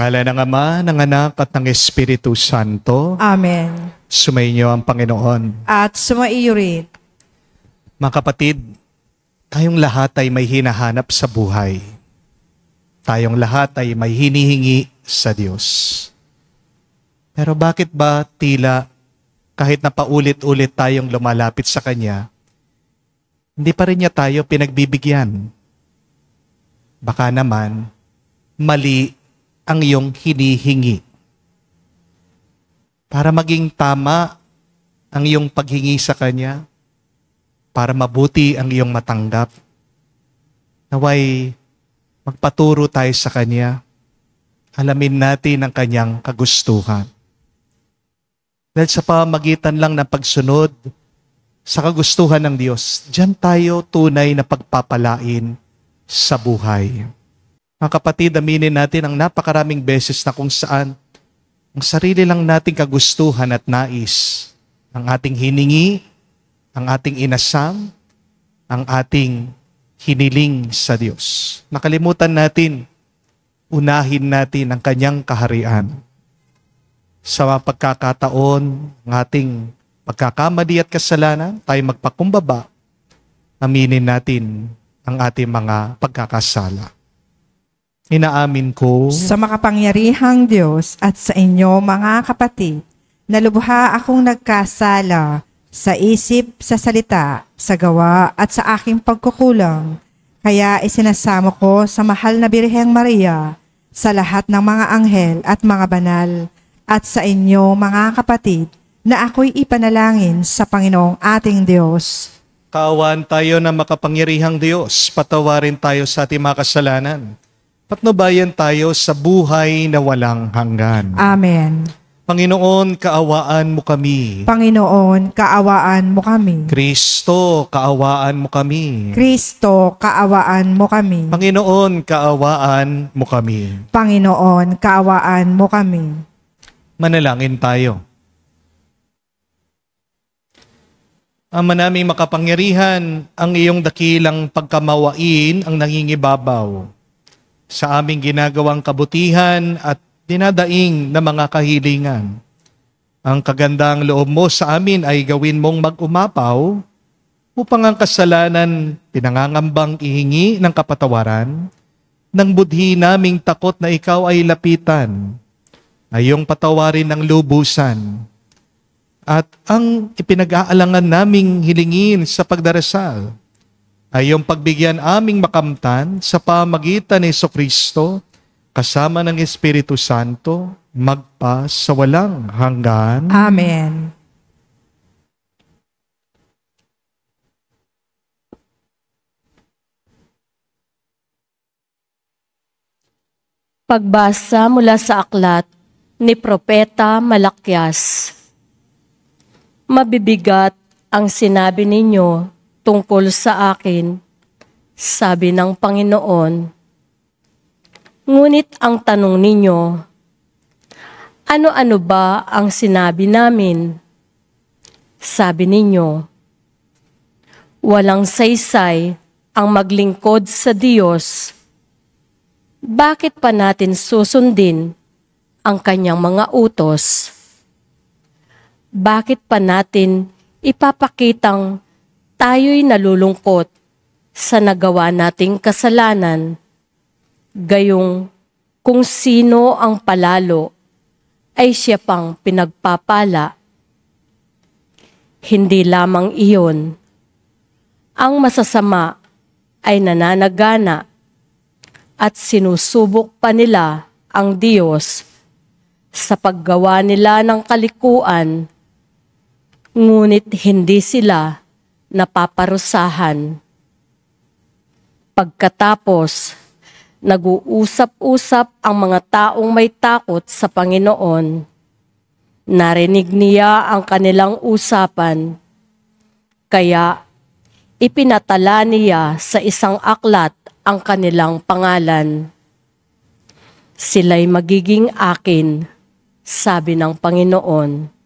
Sa ngalan ng Ama, ng Anak, at ng Espiritu Santo. Amen. Sumainyo ang Panginoon. At sumaiyo rin. Mga kapatid, tayong lahat ay may hinahanap sa buhay. Tayong lahat ay may hinihingi sa Diyos. Pero bakit ba tila kahit na paulit-ulit tayong lumalapit sa Kanya, hindi pa rin niya tayo pinagbibigyan? Baka naman, mali ang iyong hinihingi. Para maging tama ang iyong paghingi sa Kanya, para mabuti ang iyong matanggap, naway magpaturo tayo sa Kanya, alamin natin ang Kanyang kagustuhan. Dahil sa pamamagitan lang ng pagsunod sa kagustuhan ng Diyos, diyan tayo tunay na pagpapalain sa buhay. Mga kapatid, aminin natin ang napakaraming beses na kung saan ang sarili lang nating kagustuhan at nais, ang ating hiningi, ang ating inasam, ang ating hiniling sa Diyos. Nakalimutan natin, unahin natin ang Kanyang kaharian. Sa mga pagkakataon, ng ating pagkakamali at kasalanan, tayo magpakumbaba, aminin natin ang ating mga pagkakasala. Inaamin ko Sa makapangyarihang Diyos at sa inyo mga kapatid, na lubha akong nagkasala sa isip, sa salita, sa gawa at sa aking pagkukulang. Kaya isinasamo ko sa mahal na Birheng Maria, sa lahat ng mga anghel at mga banal, at sa inyo mga kapatid, na ako'y ipanalangin sa Panginoong ating Diyos. kaawaan tayo ng makapangyarihang Diyos, patawarin tayo sa ating mga kasalanan, patnubayan tayo sa buhay na walang hanggan. Amen. Panginoon, kaawaan mo kami. Panginoon, kaawaan mo kami. Kristo, kaawaan mo kami. Kristo, kaawaan mo kami. Panginoon, kaawaan mo kami. Panginoon, kaawaan mo kami. Manalangin tayo. Ama naming makapangyarihan, ang iyong dakilang pagkamawain ang nangingibabaw sa aming ginagawang kabutihan at dinadaing na mga kahilingan. Ang kagandang loob mo sa amin ay gawin mong mag-umapaw upang ang kasalanan pinangangambang ihingi ng kapatawaran, nang budhi naming takot na ikaw ay lapitan, ay iyong patawarin ng lubusan. At ang ipinag-aalangan naming hilingin sa pagdarasal ay iyong pagbigyan aming makamtan sa pamagitan ni Jesucristo kasama ng Espiritu Santo magpa sa walang hanggan. Amen. Pagbasa mula sa aklat ni Propeta Malakyas. Mabibigat ang sinabi ninyo tungkol sa akin, sabi ng Panginoon. Ngunit ang tanong ninyo, ano-ano ba ang sinabi namin? Sabi ninyo, walang saysay ang maglingkod sa Diyos. Bakit pa natin susundin ang kanyang mga utos? Bakit pa natin ipapakitang tayo'y nalulungkot sa nagawa nating kasalanan? Gayong kung sino ang palalo ay siya pang pinagpapala. Hindi lamang iyon. Ang masasama ay nananagana at sinusubok pa nila ang Diyos sa paggawa nila ng kalikuan, ngunit hindi sila napaparusahan. Pagkatapos, nag-uusap-usap ang mga taong may takot sa Panginoon. Narinig niya ang kanilang usapan, kaya ipinatala niya sa isang aklat ang kanilang pangalan. Sila'y magiging akin, sabi ng Panginoon.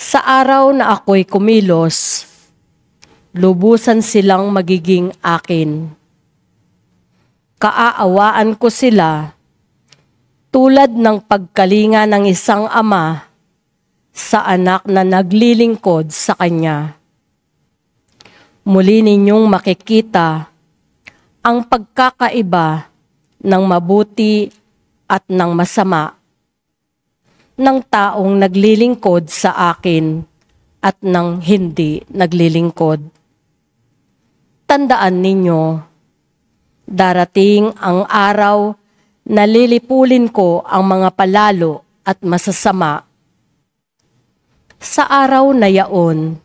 Sa araw na ako'y kumilos, lubusan silang magiging akin. Kaaawaan ko sila, Tulad ng pagkalinga ng isang ama sa anak na naglilingkod sa kanya. Muli ninyong makikita ang pagkakaiba ng mabuti at ng masama, ng taong naglilingkod sa akin at ng hindi naglilingkod. Tandaan ninyo, darating ang araw na lilipulin ko ang mga palalo at masasama. Sa araw na yaon,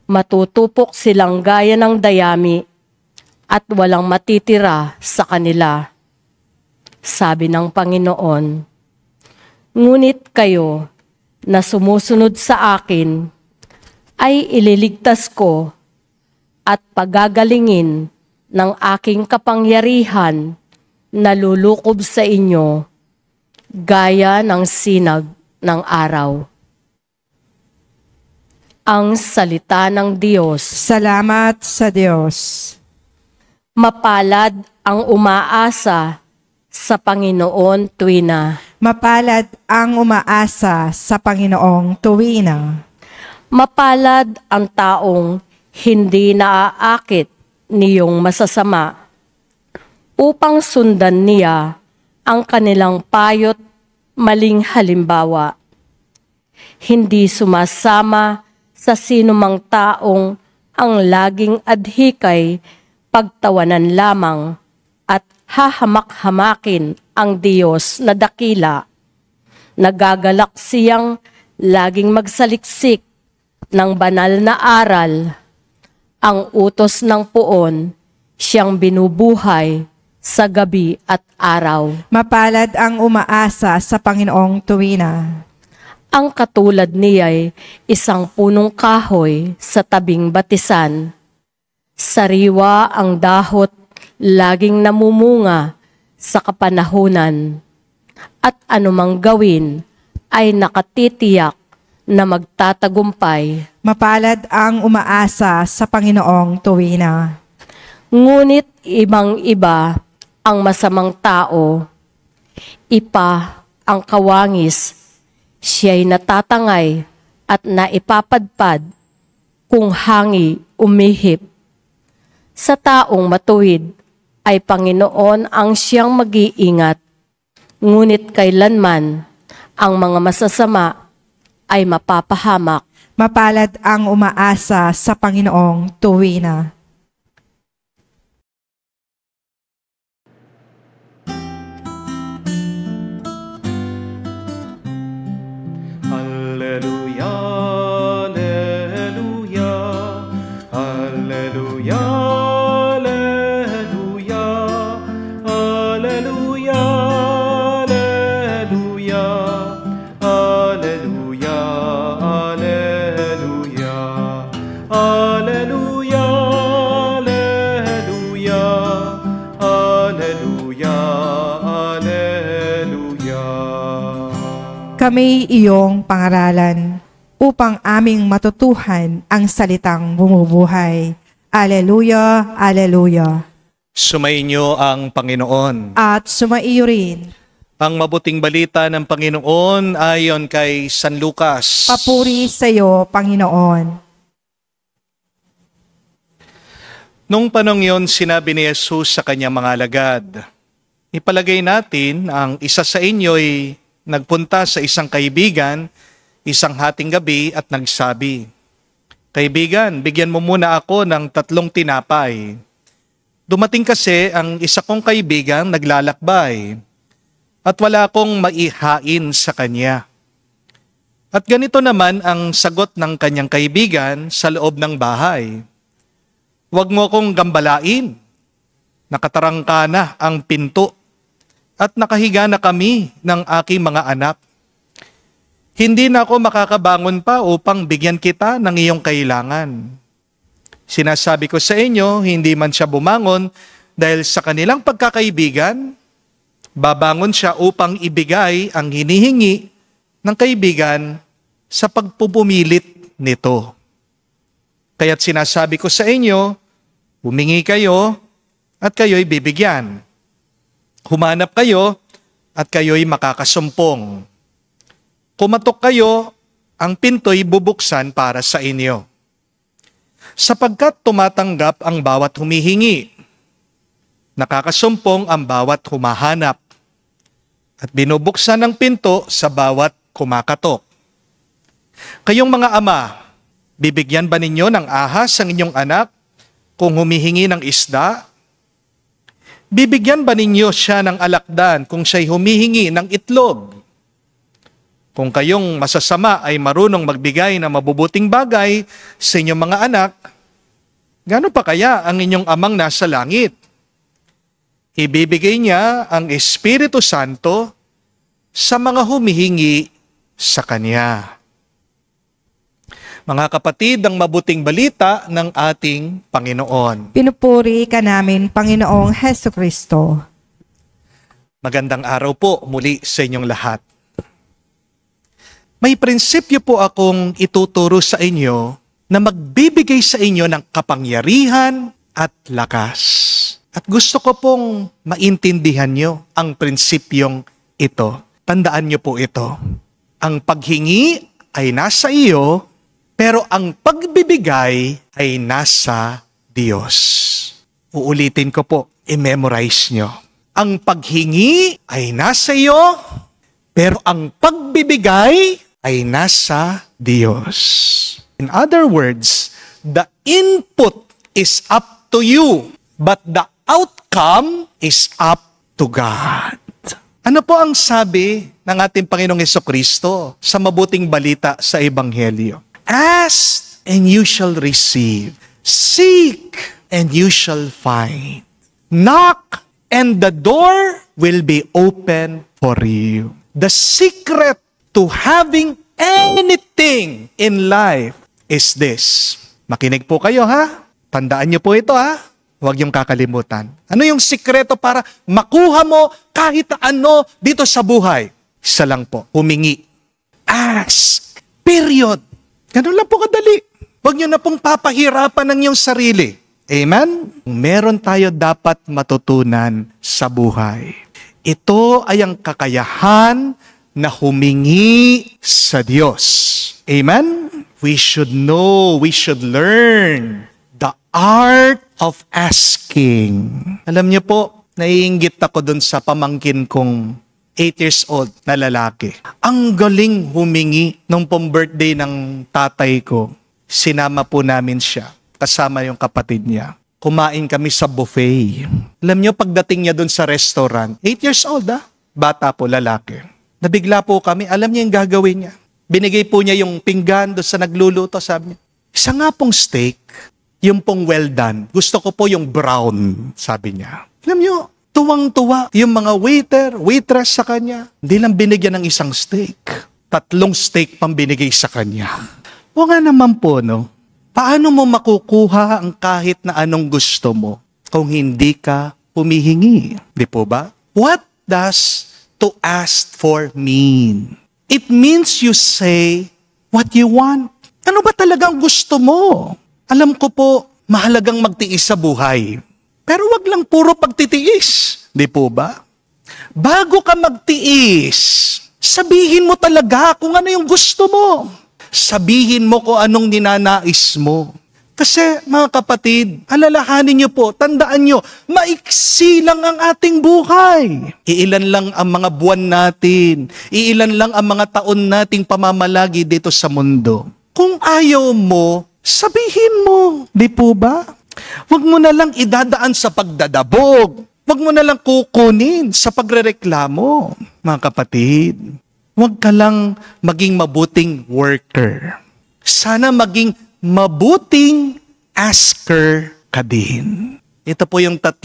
matutupok silang gaya ng dayami at walang matitira sa kanila. Sabi ng Panginoon, ngunit kayo na sumusunod sa akin ay ililigtas ko at pagagalingin ng aking kapangyarihan na lulukob sa inyo gaya ng sinag ng araw. Ang salita ng Diyos. Salamat sa Diyos. Mapalad ang umaasa sa Panginoon tuwina. Mapalad ang umaasa sa Panginoong tuwina. Mapalad ang taong hindi naaakit niyong masasama upang sundan niya ang kanilang payot maling halimbawa. Hindi sumasama sa sinumang taong ang laging adhikay pagtawanan lamang at hahamak-hamakin ang Diyos na dakila. Nagagalak siyang laging magsaliksik ng banal na aral. Ang utos ng poon, siyang binubuhay sa gabi at araw. Mapalad ang umaasa sa Panginoong tuwina. Ang katulad niya'y isang punong kahoy sa tabing batisan. Sariwa ang dahot, laging namumunga sa kapanahunan. At anumang gawin ay nakatitiyak na magtatagumpay. Mapalad ang umaasa sa Panginoong tuwina. Ngunit ibang-iba ang masamang tao. Ipa ang kawangis, siya'y natatangay at naipapadpad kung hangi umihip. Sa taong matuwid ay Panginoon ang siyang mag-iingat, ngunit kailanman ang mga masasama ay mapapahamak. Mapalad ang umaasa sa Panginoong tuwina. Alleluia, alleluia, alleluia, alleluia, alleluia, alleluia, alleluia, alleluia, alleluia, alleluia, alleluia, alleluia. Kami iyong pangaralan upang aming matutuhan ang salitang bumubuhay. Alleluia, alleluia. Sumainyo ang Panginoon. At sumaiyo rin. Ang mabuting balita ng Panginoon ayon kay San Lucas. Papuri sa iyo, Panginoon. Nung panong yon, sinabi ni Jesus sa kanyang mga alagad, ipalagay natin ang isa sa inyo'y nagpunta sa isang kaibigan, isang hating gabi at nagsabi, kaibigan, bigyan mo muna ako ng 3 tinapay. Dumating kasi ang isa kong kaibigan naglalakbay at wala akong maihain sa kanya. At ganito naman ang sagot ng kanyang kaibigan sa loob ng bahay. Huwag mo akong gambalain. Nakatarangka na ang pinto at nakahiga na kami ng aking mga anak. Hindi na ako makakabangon pa upang bigyan kita ng iyong kailangan. Sinasabi ko sa inyo, hindi man siya bumangon dahil sa kanilang pagkakaibigan, babangon siya upang ibigay ang hinihingi ng kaibigan sa pagpupumilit nito. Kaya't sinasabi ko sa inyo, humingi kayo at kayo'y bibigyan. Humanap kayo at kayo'y makakasumpong. Kumatok kayo, ang pinto'y bubuksan para sa inyo. Sapagkat tumatanggap ang bawat humihingi, nakakasumpong ang bawat humahanap, at binubuksan ang pinto sa bawat kumakatok. Kayong mga ama, bibigyan ba ninyo ng ahas ang inyong anak kung humihingi ng isda? Bibigyan ba ninyo siya ng alakdan kung siya'y humihingi ng itlog? Kung kayong masasama ay marunong magbigay ng mabubuting bagay sa inyong mga anak, gaano pa kaya ang inyong amang nasa langit? Ibibigay niya ang Espiritu Santo sa mga humihingi sa Kanya. Mga kapatid, ang mabuting balita ng ating Panginoon. Pinupuri ka namin, Panginoong Hesukristo. Magandang araw po muli sa inyong lahat. May prinsipyo po akong ituturo sa inyo na magbibigay sa inyo ng kapangyarihan at lakas. At gusto ko pong maintindihan nyo ang prinsipyong ito. Tandaan nyo po ito. Ang paghingi ay nasa iyo, pero ang pagbibigay ay nasa Diyos. Uulitin ko po, i-memorize nyo. Ang paghingi ay nasa iyo, pero ang pagbibigay ay nasa Diyos. In other words, the input is up to you, but the outcome is up to God. Ano po ang sabi ng ating Panginoong Hesukristo sa mabuting balita sa Ebanghelyo? Ask and you shall receive. Seek and you shall find. Knock and the door will be open for you. The secret to having anything in life is this. Makinig po kayo ha. Tandaan niyo po ito ha. Huwag niyong kakalimutan. Ano yung sikreto para makuha mo kahit ano dito sa buhay? Isa lang po, humingi. Ask. Period. Ganun lang po kadali. Huwag niyo na pong papahirapan ng iyong sarili. Amen? Meron tayo dapat matutunan sa buhay. Ito ay ang kakayahan na humingi sa Diyos. Amen? We should know, we should learn the art of asking. Alam niyo po, naiinggit ako dun sa pamangkin kong 8 years old na lalaki. Ang galing humingi nung pong birthday ng tatay ko. Sinama po namin siya, kasama yung kapatid niya. Kumain kami sa buffet. Alam niyo, pagdating niya dun sa restaurant, 8 years old bata po, lalaki. Nabigla po kami, alam niya yung gagawin niya. Binigay po niya yung pinggan doon sa nagluluto, sabi niya, isa nga pong steak, yung pong well done. Gusto ko po yung brown, sabi niya. Alam niyo, tuwang-tuwa yung mga waiter, waitress sa kanya. Hindi lang binigyan ng isang steak. 3 steak pang binigay sa kanya. O nga naman po, no? Paano mo makukuha ang kahit na anong gusto mo kung hindi ka humihingi? Di po ba? What does to ask for mean? It means you say what you want. Ano ba talagang gusto mo? Alam ko po, mahalagang magtiis sa buhay. Pero wag lang puro pagtitiis. Di po ba? Bago ka magtiis, sabihin mo talaga kung ano yung gusto mo. Sabihin mo kung anong ninanais mo. Kasi mga kapatid, alalahanin niyo po, tandaan niyo, maiksi lang ang ating buhay. Iilan lang ang mga buwan natin. Iilan lang ang mga taon nating pamamalagi dito sa mundo. Kung ayaw mo, sabihin mo. Di po ba? Huwag mo na lang idadaan sa pagdadabog. Huwag mo na lang kukunin sa pagrereklamo. Mga kapatid, huwag ka lang maging mabuting worker. Sana maging mabuting asker ka din. Ito po yung 3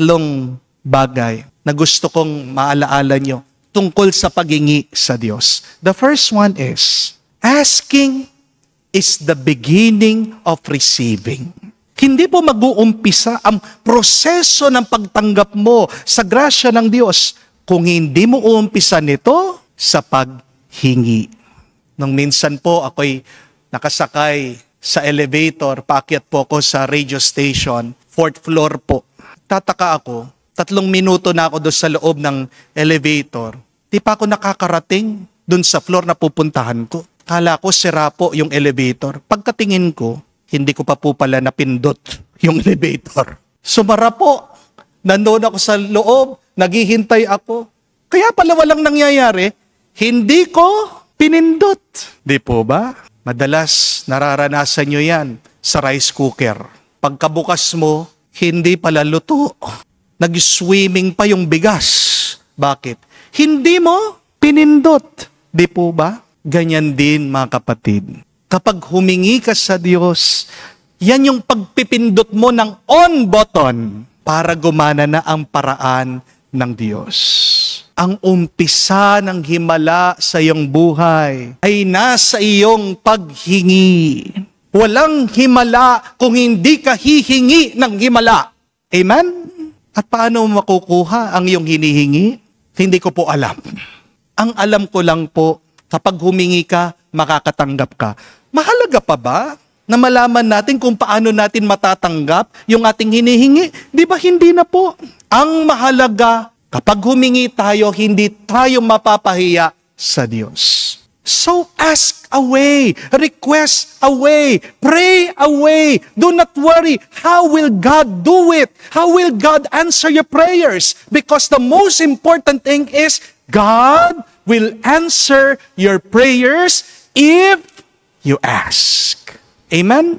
bagay na gusto kong maalaala nyo tungkol sa paghingi sa Diyos. The first one is, asking is the beginning of receiving. Hindi po mag-uumpisa ang proseso ng pagtanggap mo sa grasya ng Diyos kung hindi mo uumpisa nito sa paghingi. Nung minsan po ako'y nakasakay sa elevator, paakyat po ako sa radio station, 4th floor po. Tataka ako, 3 minuto na ako doon sa loob ng elevator. Di pa ako nakakarating dun sa floor na pupuntahan ko. Kala ko sira po yung elevator. Pagkatingin ko, hindi ko pa po pala napindot yung elevator. Sumara po. Nandoon ako sa loob, naghihintay ako. Kaya pala walang nangyayari, hindi ko pinindot. Di po ba? Madalas nararanasan nyo yan sa rice cooker. Pagkabukas mo, hindi pala luto. Nag-swimming pa yung bigas. Bakit? Hindi mo pinindot. Di po ba? Ganyan din mga kapatid. Kapag humingi ka sa Diyos, yan yung pagpipindot mo ng on button para gumana na ang paraan ng Diyos. Ang umpisa ng himala sa iyong buhay ay nasa iyong paghingi. Walang himala kung hindi ka hihingi ng himala. Amen? At paano makukuha ang iyong hinihingi? Hindi ko po alam. Ang alam ko lang po, kapag humingi ka, makakatanggap ka. Mahalaga pa ba na malaman natin kung paano natin matatanggap yung ating hinihingi? Di ba hindi na po? Ang mahalaga, kapag humingi tayo, hindi tayo mapapahiya sa Diyos. So ask away, request away, pray away. Do not worry. How will God do it? How will God answer your prayers? Because the most important thing is God will answer your prayers if you ask. Amen?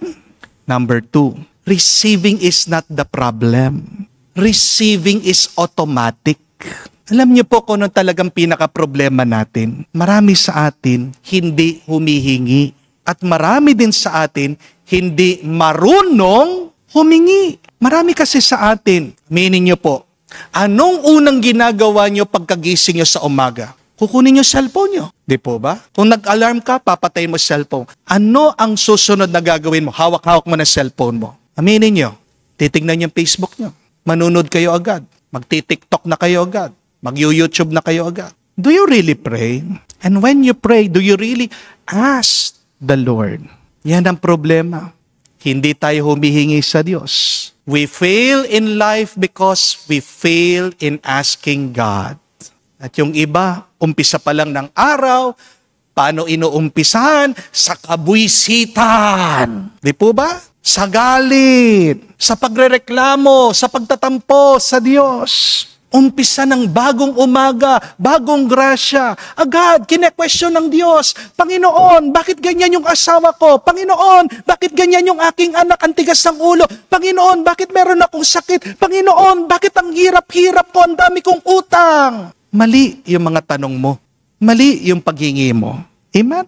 Number 2, receiving is not the problem. Receiving is automatic. Alam niyo po kung ano talagang pinaka-problema natin. Marami sa atin hindi humihingi. At marami din sa atin hindi marunong humingi. Marami kasi sa atin, meaning niyo po, anong unang ginagawa niyo pagkagising niyo sa umaga? Kukunin niyo cellphone niyo. Di po ba? Kung nag-alarm ka, papatayin mo cellphone. Ano ang susunod na gagawin mo? Hawak-hawak mo na cellphone mo. Aminin niyo, titignan niyo yung Facebook niyo. Manunod kayo agad. Magti-TikTok na kayo agad. Mag-YouTube na kayo agad. Do you really pray? And when you pray, do you really ask the Lord? Yan ang problema. Hindi tayo humihingi sa Diyos. We fail in life because we fail in asking God. At yung iba, umpisa pa lang ng araw, paano inuumpisahan? Sa kabwisitan. Di po ba? Sa galit, sa pagrereklamo, sa pagtatampo sa Diyos. Umpisa ng bagong umaga, bagong grasya. Agad, kine-question ng Diyos. Panginoon, bakit ganyan yung asawa ko? Panginoon, bakit ganyan yung aking anak? Ang tigas ng ulo. Panginoon, bakit meron akong sakit? Panginoon, bakit ang hirap-hirap ko? Ang dami kong utang. Mali yung mga tanong mo. Mali yung paghingi mo. Amen?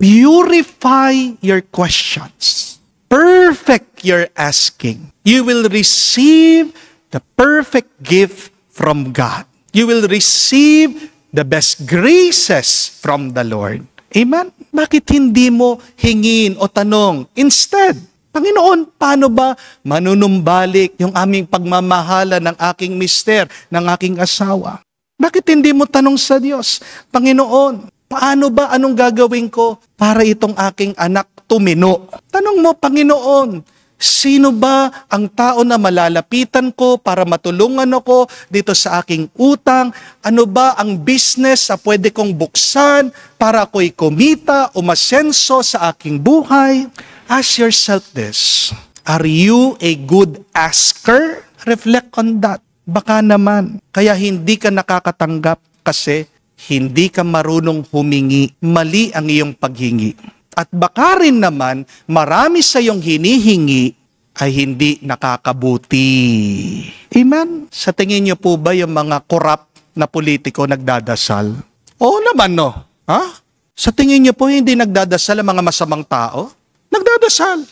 Purify your questions. Perfect your asking. You will receive the perfect gift from God. You will receive the best graces from the Lord. Amen? Bakit hindi mo hingin o tanong? Instead, Panginoon, paano ba manunumbalik yung aming pagmamahala ng aking mister, ng aking asawa? Bakit hindi mo tanong sa Diyos? Panginoon, paano ba, anong gagawin ko para itong aking anak tumino? Tanong mo, Panginoon, sino ba ang tao na malalapitan ko para matulungan ako dito sa aking utang? Ano ba ang business na pwede kong buksan para ako'y kumita, umasenso sa aking buhay? Ask yourself this. Are you a good asker? Reflect on that. Baka naman, kaya hindi ka nakakatanggap kasi hindi ka marunong humingi. Mali ang iyong paghingi. At baka rin naman, marami sa iyong hinihingi ay hindi nakakabuti. Amen? Sa tingin niyo po ba yung mga korap na politiko nagdadasal? Oo naman, no? Ha? Sa tingin niyo po hindi nagdadasal ang mga masamang tao? Nagdadasal.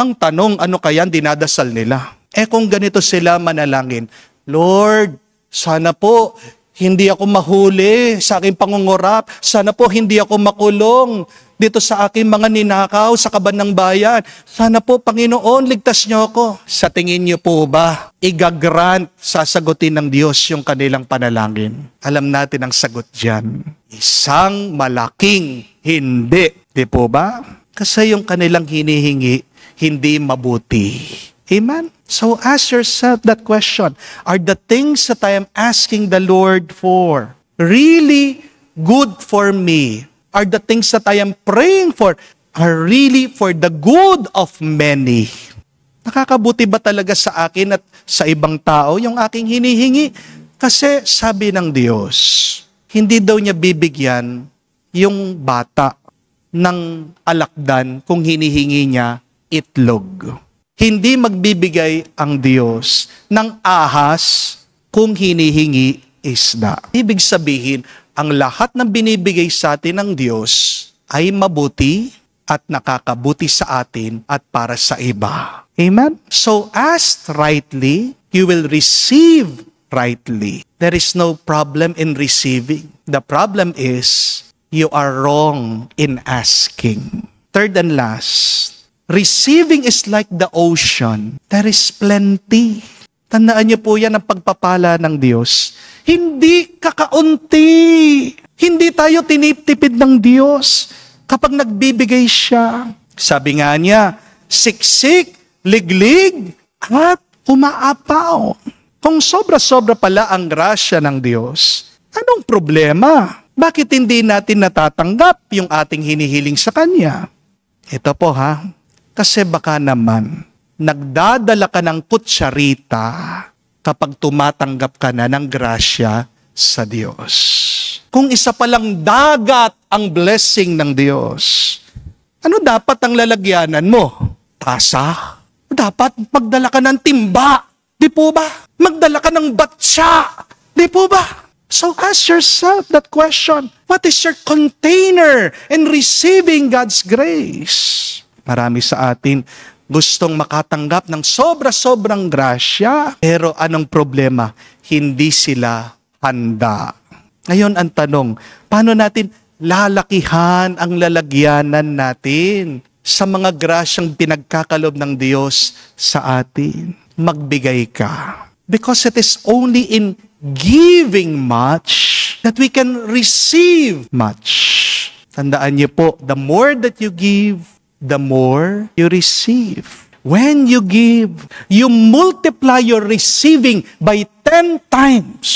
Ang tanong, ano kaya ang dinadasal nila? Kung ganito sila manalangin, Lord, sana po hindi ako mahuli sa aking pangungurap. Sana po hindi ako makulong dito sa aking mga ninakaw sa kaban ng bayan. Sana po, Panginoon, ligtas niyo ako. Sa tingin niyo po ba, igagrant, sasagutin ng Diyos yung kanilang panalangin? Alam natin ang sagot dyan. Isang malaking hindi. Di po ba? Kasi yung kanilang hinihingi, hindi mabuti. Amen? So ask yourself that question. Are the things that I am asking the Lord for, really good for me? Are the things that I am praying for are really for the good of many? Nakakabuti ba talaga sa akin at sa ibang tao yung aking hinihingi? Kasi sabi ng Diyos, hindi daw niya bibigyan yung bata ng alakdan kung hinihingi niya itlog. Hindi magbibigay ang Diyos ng ahas kung hinihingi isda. Ibig sabihin, ang lahat ng binibigay sa atin ng Diyos ay mabuti at nakakabuti sa atin at para sa iba. Amen? So, ask rightly, you will receive rightly. There is no problem in receiving. The problem is, you are wrong in asking. Third and last, receiving is like the ocean. There is plenty. Tandaan niyo po yan ang pagpapala ng Diyos. Hindi kakaunti. Hindi tayo tinitipid ng Diyos kapag nagbibigay siya. Sabi nga niya, siksik, liglig, at umaapaw. Kung sobra-sobra pala ang grasya ng Diyos, anong problema? Bakit hindi natin natatanggap yung ating hinihiling sa Kanya? Ito po ha, kasi baka naman, nagdadala ka ng kutsarita kapag tumatanggap ka na ng grasya sa Diyos. Kung isa palang dagat ang blessing ng Diyos, ano dapat ang lalagyanan mo? Tasa? Dapat magdala ka ng timba. Di po ba? Magdala ka ng batsa. Di po ba? So ask yourself that question. What is your container in receiving God's grace? Marami sa atin gustong makatanggap ng sobra-sobrang grasya. Pero anong problema? Hindi sila handa. Ngayon ang tanong, paano natin lalakihan ang lalagyanan natin sa mga grasyang pinagkakalob ng Diyos sa atin? Magbigay ka. Because it is only in giving much that we can receive much. Tandaan niyo po, the more that you give, the more you receive. When you give, you multiply your receiving by 10 times.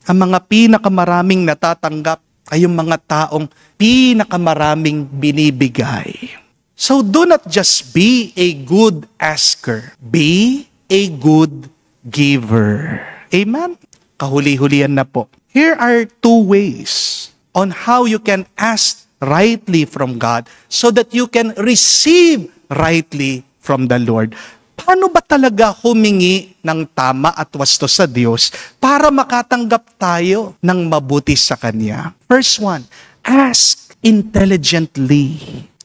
Ang mga pinakamaraming natatanggap ay yung mga taong pinakamaraming binibigay. So do not just be a good asker. Be a good giver. Amen? Kahuli-hulian na po. Here are 2 ways on how you can ask rightly from God so that you can receive rightly from the Lord. Paano ba talaga humingi ng tama at wasto sa Diyos para makatanggap tayo ng mabuti sa Kanya? First one, ask intelligently.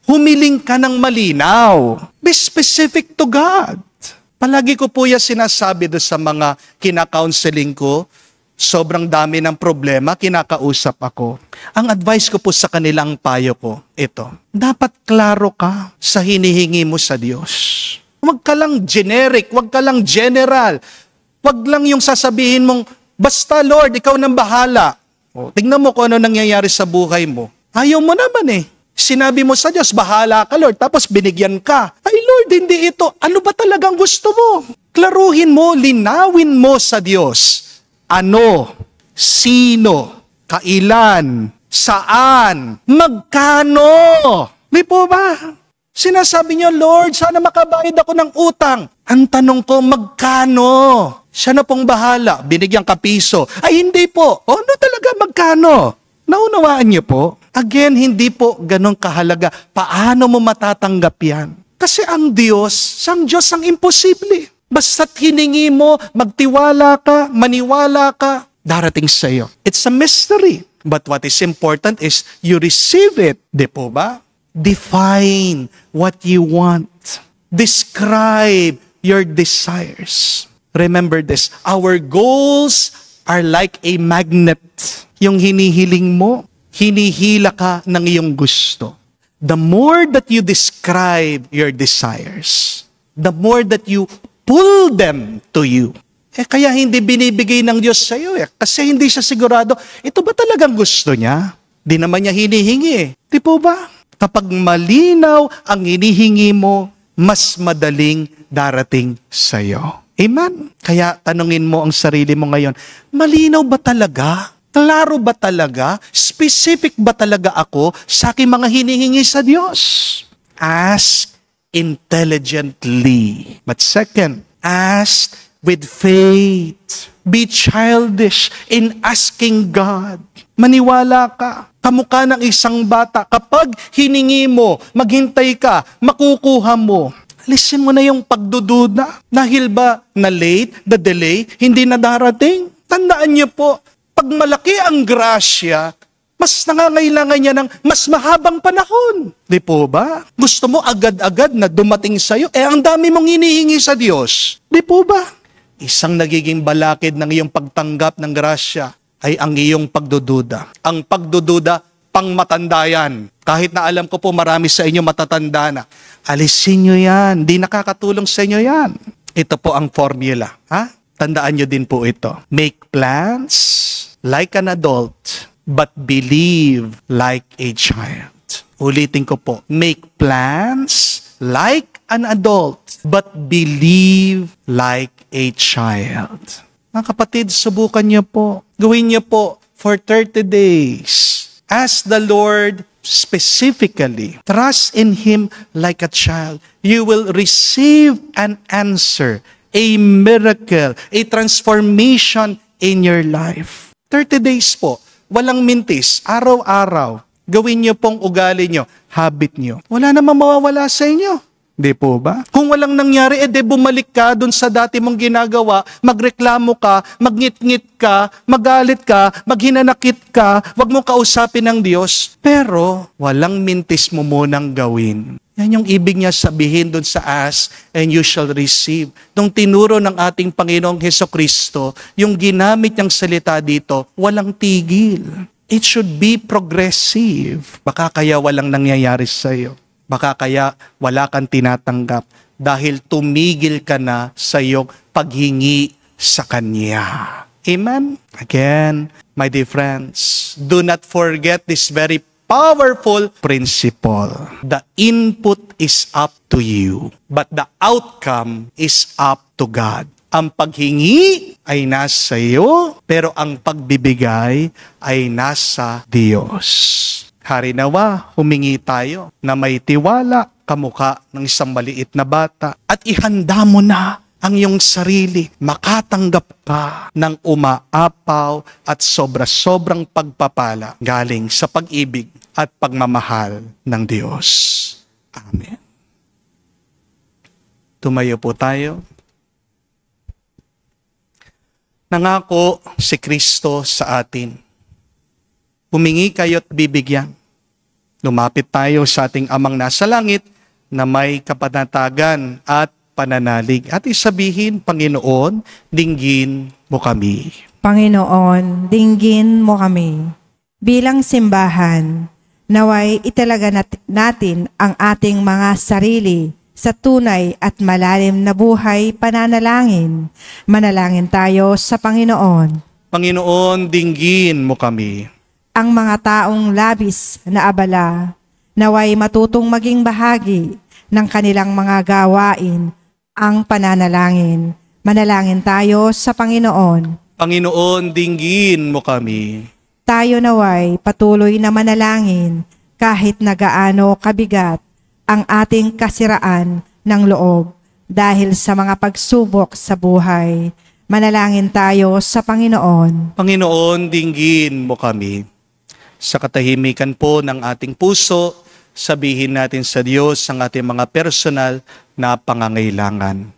Humiling ka ng malinaw. Be specific to God. Palagi ko po yan sinasabi doon sa mga kina-counseling ko. Sobrang dami ng problema, kinakausap ako. Ang advice ko po sa kanilang payo ko, ito. Dapat klaro ka sa hinihingi mo sa Diyos. Huwag ka lang generic, huwag ka lang general. Huwag lang yung sasabihin mong, basta Lord, ikaw nang bahala. O, tingnan mo kung ano nangyayari sa buhay mo. Ayaw mo naman eh. Sinabi mo sa Diyos, bahala ka Lord, tapos binigyan ka. Ay Lord, hindi ito. Ano ba talagang gusto mo? Klaruhin mo, linawin mo sa Diyos. Ano, sino, kailan, saan, magkano? Di po ba? Sinasabi niyo, Lord, sana makabayad ako ng utang. Ang tanong ko, magkano? Siya na pong bahala, binigyan ka piso. Ay hindi po, ano talaga magkano? Naunawaan niyo po? Again, hindi po ganun kahalaga. Paano mo matatanggap yan? Kasi ang Diyos, siyang Diyos ang imposible. Basta't hiningi mo, magtiwala ka, maniwala ka, darating sa iyo. It's a mystery. But what is important is you receive it. Di po ba? Define what you want. Describe your desires. Remember this, our goals are like a magnet. Yung hinihiling mo, hinihila ka ng iyong gusto. The more that you describe your desires, the more that you pull them to you. Kaya hindi binibigay ng Diyos sa iyo kasi hindi siya sigurado, ito ba talagang gusto niya? Di naman niya hinihingi Di po ba? Kapag malinaw ang hinihingi mo, mas madaling darating sa iyo. Amen? Kaya tanungin mo ang sarili mo ngayon, malinaw ba talaga? Klaro ba talaga? Specific ba talaga ako sa aking mga hinihingi sa Diyos? Ask intelligently. But second, ask with faith. Be childish in asking God. Maniwala ka. Kamukha ng isang bata. Kapag hiningi mo, maghintay ka, makukuha mo. Alisin mo na yung pagdududa. Dahil ba na late, the delay, hindi na darating? Tandaan niyo po, pag malaki ang grasya, mas nangangailangan niya ng mas mahabang panahon. Di po ba? Gusto mo agad-agad na dumating sa'yo? Ang dami mong hinihingi sa Diyos. Di po ba? Isang nagiging balakid ng iyong pagtanggap ng grasya ay ang iyong pagdududa. Ang pagdududa, pangmatanda yan. Kahit na alam ko po marami sa inyo matatanda na. Alisin nyo yan. Di nakakatulong sa inyo yan. Ito po ang formula. Ha? Tandaan nyo din po ito. Make plans like an adult, but believe like a child. Ulitin ko po. Make plans like an adult, but believe like a child. Mga kapatid, subukan niyo po. Gawin niyo po for 30 days. Ask the Lord specifically. Trust in Him like a child. You will receive an answer, a miracle, a transformation in your life. 30 days po. Walang mintis. Araw-araw. Gawin niyo pong ugali niyo, habit niyo. Wala namang mawawala sa inyo. Di po ba? Kung walang nangyari, bumalik ka dun sa dati mong ginagawa, magreklamo ka, magngit-ngit ka, magalit ka, maghinanakit ka, wag mo kausapin ng Diyos. Pero, walang mintis mo munang gawin. Yan yung ibig niya sabihin dun sa ask and you shall receive. Nung tinuro ng ating Panginoong Hesukristo, yung ginamit niyang salita dito, walang tigil. It should be progressive. Baka kaya walang nangyayari sa iyo. Baka kaya wala kang tinatanggap dahil tumigil ka na sa iyong paghingi sa Kanya. Amen? Again, my dear friends, do not forget this very powerful principle. The input is up to you, but the outcome is up to God. Ang paghingi ay nasa iyo, pero ang pagbibigay ay nasa Diyos. Harinawa, humingi tayo na may tiwala, kamukha ng isang maliit na bata, at ihanda mo na ang iyong sarili, makatanggap ka ng umaapaw at sobra-sobrang pagpapala galing sa pag-ibig at pagmamahal ng Diyos. Amen. Tumayo po tayo. Nangako si Kristo sa atin. Humingi kayo't bibigyan. Lumapit tayo sa ating Amang nasa langit na may kapanatagan at pananalig. At isabihin, Panginoon, dinggin mo kami. Panginoon, dinggin mo kami. Bilang simbahan, naway italaga natin ang ating mga sarili sa tunay at malalim na buhay pananalangin. Manalangin tayo sa Panginoon. Panginoon, dinggin mo kami. Ang mga taong labis na abala, naway matutong maging bahagi ng kanilang mga gawain ang pananalangin. Manalangin tayo sa Panginoon. Panginoon, dinggin mo kami. Tayo naway patuloy na manalangin kahit na gaano kabigat ang ating kasiraan ng loob dahil sa mga pagsubok sa buhay. Manalangin tayo sa Panginoon. Panginoon, dinggin mo kami. Sa katahimikan po ng ating puso, sabihin natin sa Diyos ang ating mga personal na pangangailangan.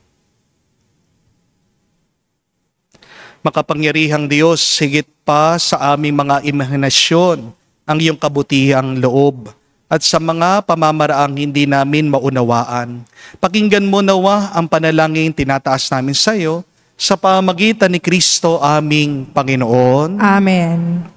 Makapangyarihang Diyos, higit pa sa aming mga imahinasyon ang iyong kabutihang loob at sa mga pamamaraang hindi namin maunawaan. Pakinggan mo nawa ang panalangin tinataas namin sa iyo sa pamamagitan ni Kristo aming Panginoon. Amen.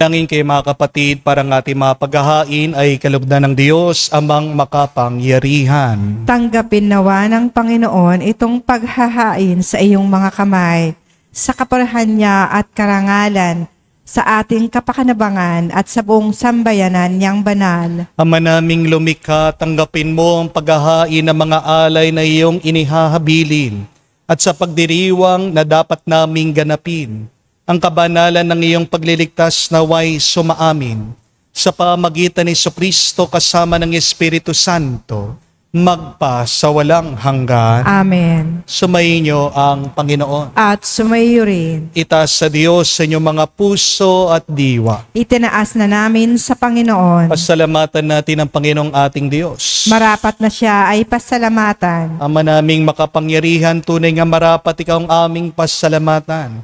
Nangin kayo mga kapatid, parang ating mga paghahain ay kalugdan ng Diyos amang makapangyarihan. Tanggapin nawa ng Panginoon itong paghahain sa iyong mga kamay, sa kapurihan niya at karangalan, sa ating kapakinabangan at sa buong sambayanan niyang banal. Ama naming lumikha, tanggapin mo ang paghahain ng mga alay na iyong inihahabilin at sa pagdiriwang na dapat naming ganapin. Ang kabanalan ng iyong pagliligtas naway sumaamin sa pamagitan ni Jesucristo kasama ng Espiritu Santo, magpa sa walang hanggan. Amen. Sumainyo ang Panginoon. At sumayo rin. Itaas sa Diyos sa inyong mga puso at diwa. Itinaas na namin sa Panginoon. Pasalamatan natin ang Panginoong ating Diyos. Marapat na siya ay pasalamatan. Ama naming makapangyarihan, tunay nga marapat ikaw ang aming pasalamatan.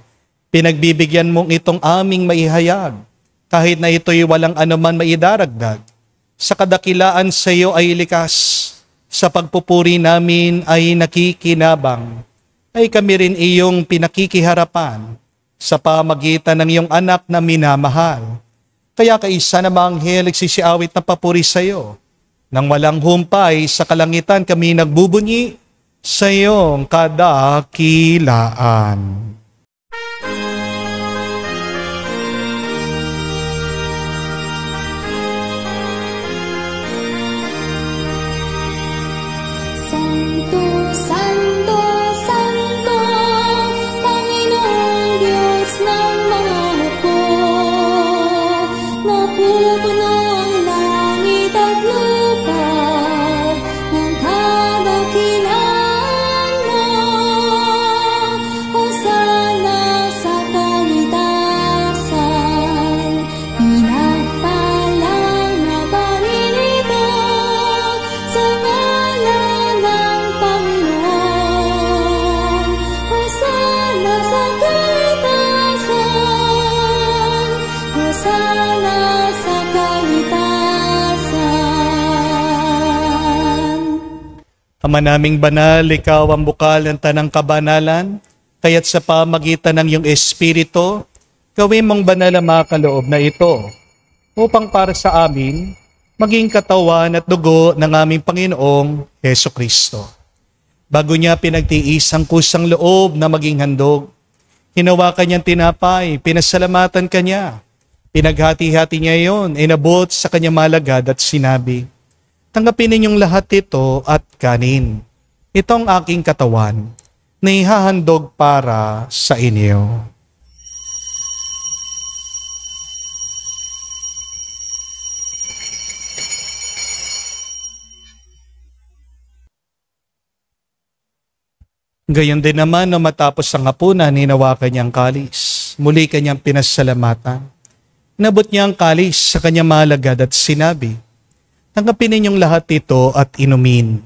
Pinagbibigyan mong itong aming maihayag, kahit na ito'y walang anuman maidaragdag. Sa kadakilaan sa iyo ay likas, sa pagpupuri namin ay nakikinabang, ay kami rin iyong pinakikiharapan sa pamagitan ng iyong anak na minamahal. Kaya kaisa na mga anghel nagsisiawit na papuri sa iyo. Nang walang humpay sa kalangitan kami nagbubunyi sa iyong kadakilaan. Santo, Santo, Santo, Panginoong Diyos ng mga hukbo. Napupuno ang langit at lupa ng kadakilaan mo. Hosana sa kaitasan, pinagpalang na paninito sa ngalan ng Panginoon. Hosana sa kaitasan, Hosana sa kaitasan. Ama naming banal, ikaw ang bukal ng tanang kabanalan, kaya't sa pamagitan ng iyong Espiritu, gawin mong banal ang mga kaloob na ito, upang para sa amin, maging katawan at dugo ng aming Panginoong Hesukristo. Bago niya pinagtiis ang kusang loob na maging handog, hinawakan niyang tinapay, pinasalamatan kanya, pinaghati-hati niya iyon, inabot sa kanyang malagad at sinabi, tanggapin ninyong lahat ito at kanin. Ito ang aking katawan na ihahandog para sa inyo. Gayon din naman, no matapos ang hapunan, hinawakan niyang kalis. Muli kanyang pinasalamatan. Inabot niya ang kalis sa kanyang malagad at sinabi, tanggapin ninyong lahat ito at inumin.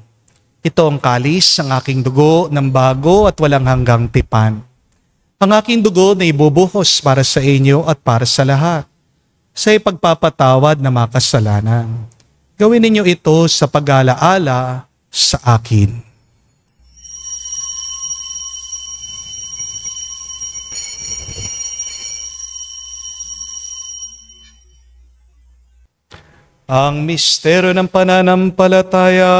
Ito ang kalis ng aking dugo ng bago at walang hanggang tipan. Ang aking dugo na ibubuhos para sa inyo at para sa lahat, sa ipagpapatawad na mga kasalanan. Gawin ninyo ito sa pag-alaala sa akin. Ang misteryo ng pananampalataya.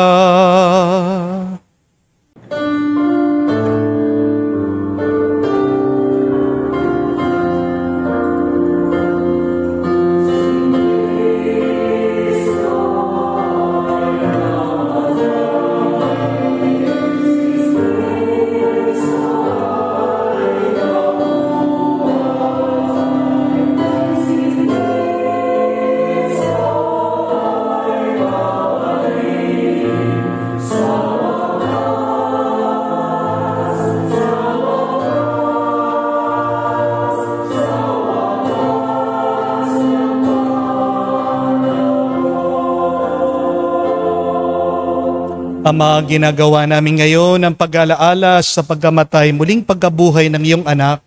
Ama, ginagawa namin ngayon ang pag-alaala sa pagkamatay, muling pagkabuhay ng iyong anak.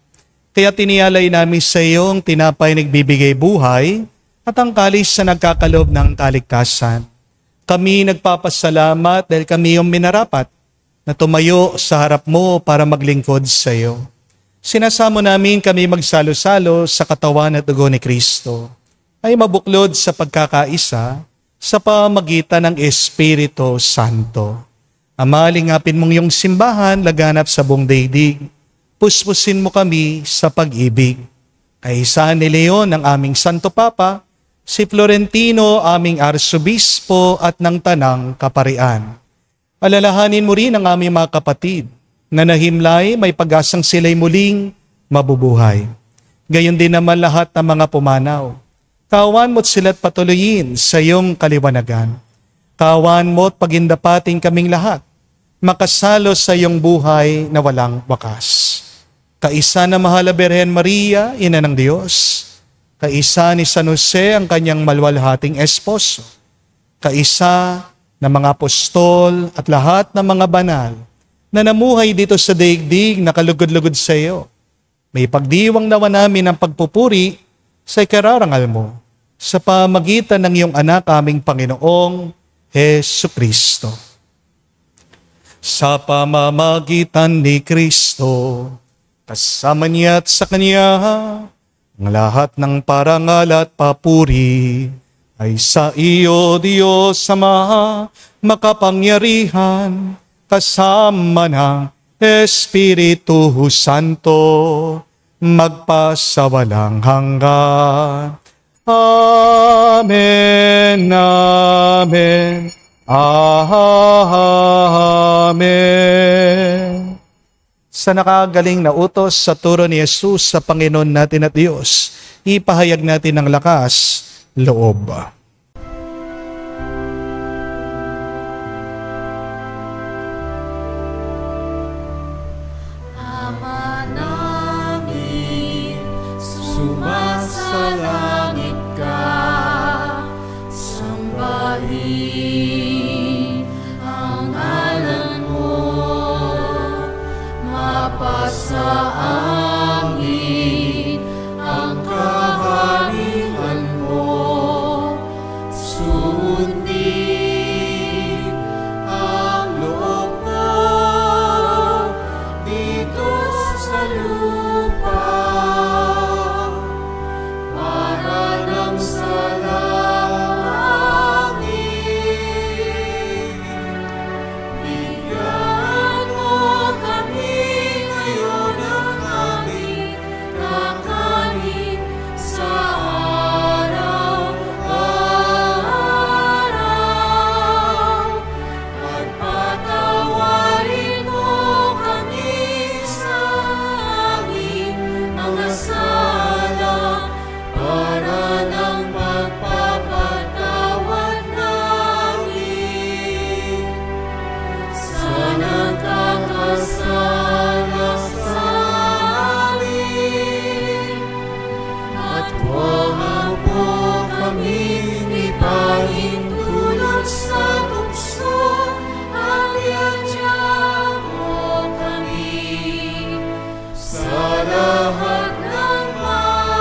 Kaya tinialay namin sa iyong tinapay nagbibigay buhay at ang kalis na nagkakaloob ng kaligtasan. Kami nagpapasalamat dahil kami yung minarapat na tumayo sa harap mo para maglingkod sa iyo. Sinasamo namin kami magsalo-salo sa katawan at dugo ni Kristo. ay mabuklod sa pagkakaisa sa pamagitan ng Espiritu Santo. Ama, lingapin mong iyong simbahan laganap sa buong daigdig. Puspusin mo kami sa pag-ibig. Kaisa ni Leon ang aming Santo Papa, si Florentino aming Arsobispo at ng Tanang Kaparian. Alalahanin mo rin ang aming mga kapatid na nahimlay may pag-asang sila'y muling mabubuhay. Gayon din naman lahat ng mga pumanaw. Kawan mo't sila't patuloyin sa iyong kaliwanagan. Kawan mo't pagindapating kaming lahat, makasalo sa iyong buhay na walang wakas. Kaisa na mahal na Birhen Maria, Ina ng Diyos. Kaisa ni San Jose ang kanyang maluwalhating esposo. Kaisa ng mga apostol at lahat ng mga banal na namuhay dito sa daigdig na kalugod-lugod sa iyo. May pagdiwang nawa namin ang pagpupuri sa ikararangal mo sa pamagitan ng iyong anak aming Panginoong Hesu Kristo. Sa pamamagitan ni Kristo, kasama niya at sa Kanya, ang lahat ng parangal at papuri ay sa iyo, Diyos Ama, makapangyarihan, kasama ng Espiritu Santo, magpasawalang hanggan. Amen, amen, amen. Sa nakagaling na utos sa turo ni Jesus sa Panginoon natin at Diyos, ipahayag natin ng lakas, loob. Ama namin, sumasalangit ka, sambahin ang ngalan mo, mapasa amin ang kaharian mo, sundin ang loob mo dito sa lupa, para lang sa langit. Bigyan mo kami ngayon ng aming kakanin sa araw-araw, at patawarin mo kami sa aming mga sala, para ng pagpapatawad namin sa nagkakasala sa amin. At huwag mo kami ipahintulot sa tukso, at iadya mo kami sa lahat ng masama.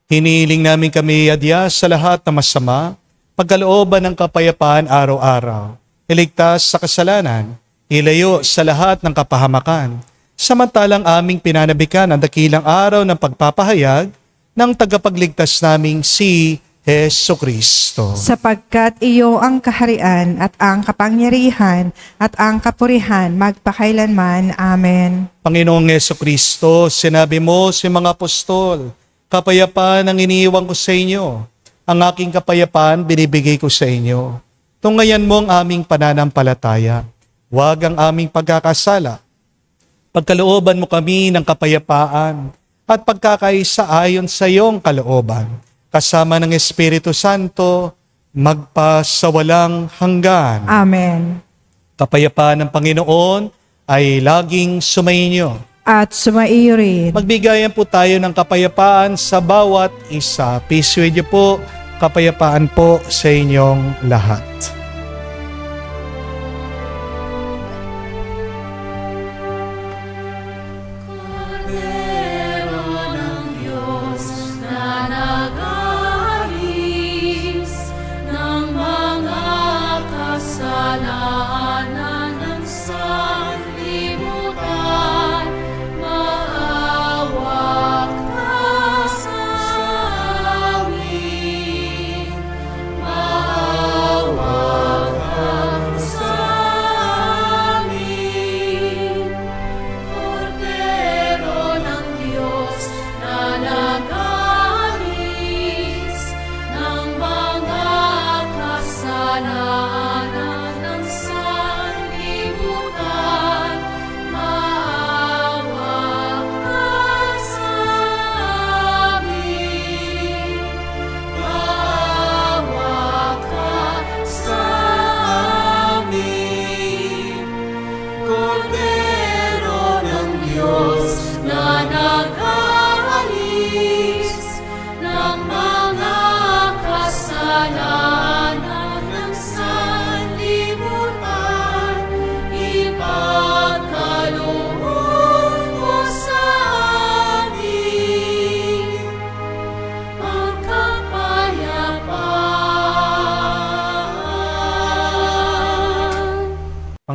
Hinihiling namin kami adya sa lahat na masama, pagkalooban ng kapayapaan araw-araw, iligtas sa kasalanan, ilayo sa lahat ng kapahamakan, samantalang aming pinanabikan ang dakilang araw ng pagpapahayag ng tagapagligtas naming si Hesu Kristo. Sapagkat iyo ang kaharian at ang kapangyarihan at ang kapurihan magpakailanman. Amen. Panginoong Hesu Kristo, sinabi mo sa mga apostol, kapayapaan ang iniiwan ko sa inyo. Ang aking kapayapaan binibigay ko sa inyo. Tungayan mo ang aming pananampalataya. Huwag ang aming pagkakasala. Pagkalooban mo kami ng kapayapaan at pagkakaisa ayon sa iyong kalooban. Kasama ng Espiritu Santo, magpasawalang hanggan. Amen. Kapayapaan ng Panginoon ay laging sumainyo. At sumaiyo rin. Magbigayan po tayo ng kapayapaan sa bawat isa. Peace with you po. Kapayapaan po sa inyong lahat. Kordero ng Diyos na nag-aalis ng mga kasalanan ng sanlibutan, maawa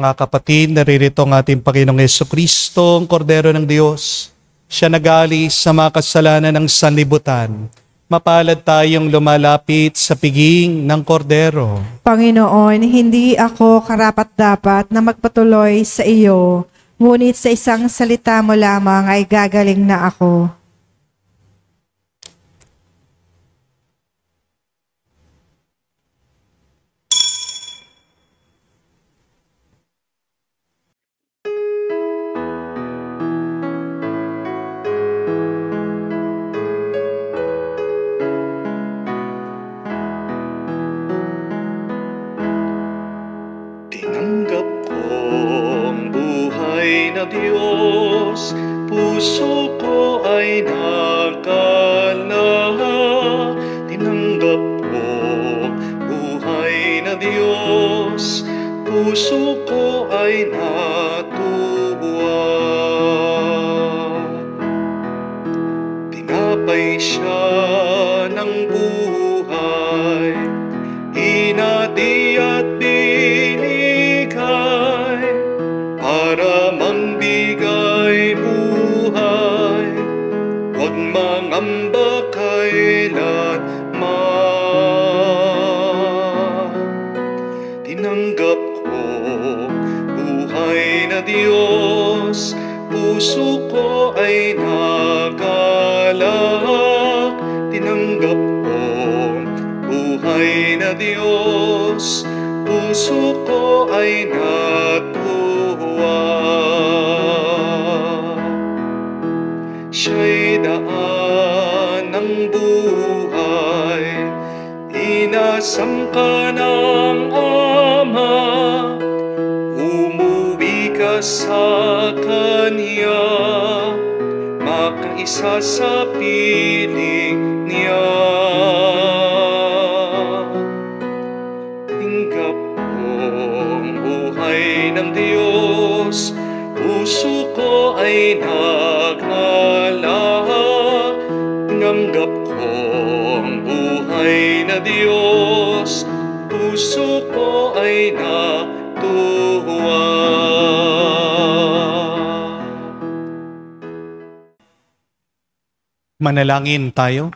Mga kapatid, naririto ang ating Panginoong Jesucristo, ang Kordero ng Diyos. Siya nag-aalis sa mga kasalanan ng sanlibutan. Mapalad tayong lumalapit sa piging ng Kordero. Panginoon, hindi ako karapat-dapat na magpatuloy sa iyo, ngunit sa isang salita mo lamang ay gagaling na ako. Tinanggap ko ang buhay na Diyos, puso ko ay nakalahak. Tinanggap ko ang buhay na Diyos, puso ko ay natuwa. Tinapay siya ng buhay, hinati at binigay para mangbigay buhay. Huwag mangamba kailanman. Tinanggap ko buhay na Diyos, puso ko ay nagalak. Tinanggap ko buhay na Diyos, puso ko ay natuwa. Siya'y daan ng buhay, inasam ka ng Ama, umuwi ka sa Kanya, makaisa sa piling niya. Tinggap ko ang buhay ng Diyos, puso ko ay naghalak. Tinanggap ko ang buhay na Diyos, puso ko ay natuwa. Manalangin tayo.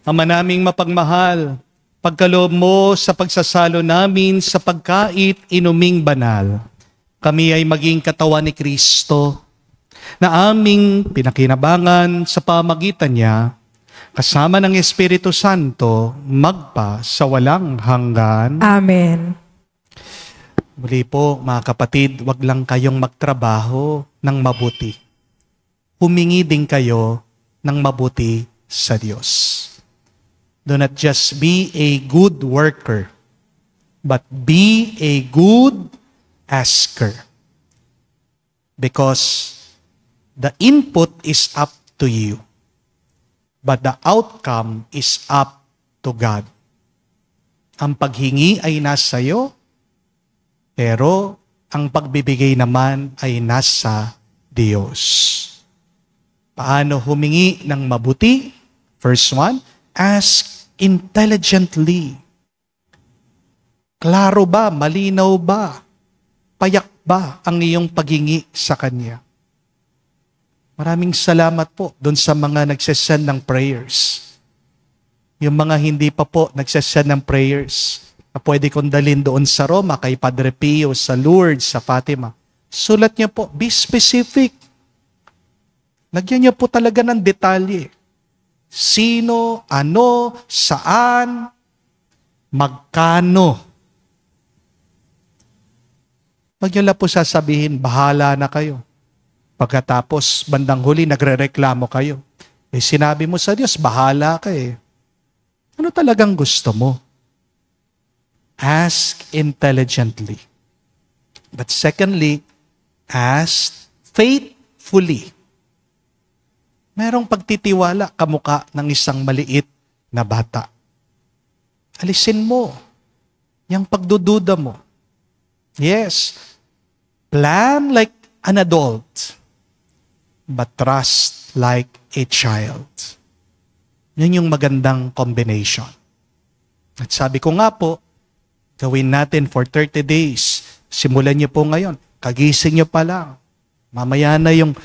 Ama naming mapagmahal, pagkaloob mo sa pagsasalo namin sa pagkait inuming banal, kami ay maging katawan ni Kristo na aming pinakinabangan sa pamagitan niya, kasama ng Espiritu Santo, magpa sa walang hanggan. Amen. Muli po, mga kapatid, wag lang kayong magtrabaho ng mabuti. Humingi din kayo ng mabuti sa Diyos. Do not just be a good worker, but be a good asker. Because the input is up to you, but the outcome is up to God. Ang paghingi ay nasa iyo, pero ang pagbibigay naman ay nasa Diyos. Paano humingi ng mabuti? First one, ask intelligently. Klaro ba? Malinaw ba? Payak ba ang iyong paghingi sa Kanya? Maraming salamat po doon sa mga nagsasend ng prayers. Yung mga hindi pa po nagsasend ng prayers, na pwede kong dalhin doon sa Roma, kay Padre Pio, sa Lourdes, sa Fatima. Sulat niyo po, be specific. Lagyan niyo po talaga ng detalye. Sino, ano, saan, magkano. Huwag niyo lang po sasabihin, bahala na kayo. Pagkatapos, bandang huli, nagre-reklamo kayo. Eh, sinabi mo sa Diyos, bahala ka eh. Ano talagang gusto mo? Ask intelligently. But secondly, ask faithfully. Merong pagtitiwala kamukha ng isang maliit na bata. Alisin mo yung pagdududa mo. Yes, plan like an adult, but trust like a child. Yan yung magandang combination. At sabi ko nga po, Gawin natin for 30 days. Simulan niyo po ngayon. Kagising niyo pa lang. Mamaya na yung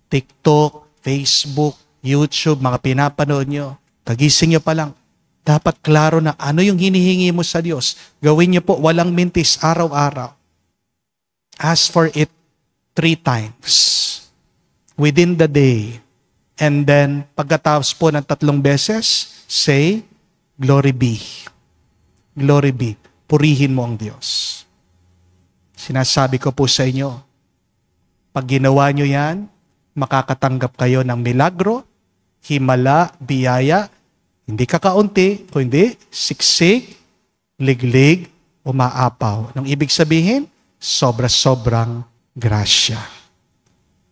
TikTok, Facebook, YouTube, mga pinapanood niyo. Kagising niyo pa lang. Dapat klaro na ano yung hinihingi mo sa Diyos. Gawin niyo po walang mintis araw-araw. Ask for it 3 times within the day. And then, pagkatapos po ng 3 beses, say, Glory be. Glory be. Purihin mo ang Diyos. Sinasabi ko po sa inyo, pag ginawa nyo yan, makakatanggap kayo ng milagro, himala, biyaya, hindi kakaunti, kundi siksik, liglig, umaapaw. Nang ibig sabihin, sobra-sobrang grasya.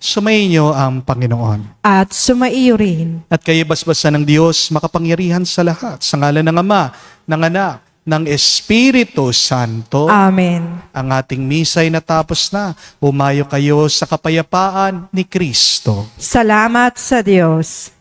Sumayin niyo ang Panginoon. At sumaiyo rin. At kayo basbasan ng Diyos, makapangyarihan sa lahat. Sa ngalan ng Ama, ng Anak, ng Espiritu Santo. Amen. Ang ating misa'y natapos na. Umayo kayo sa kapayapaan ni Kristo. Salamat sa Diyos.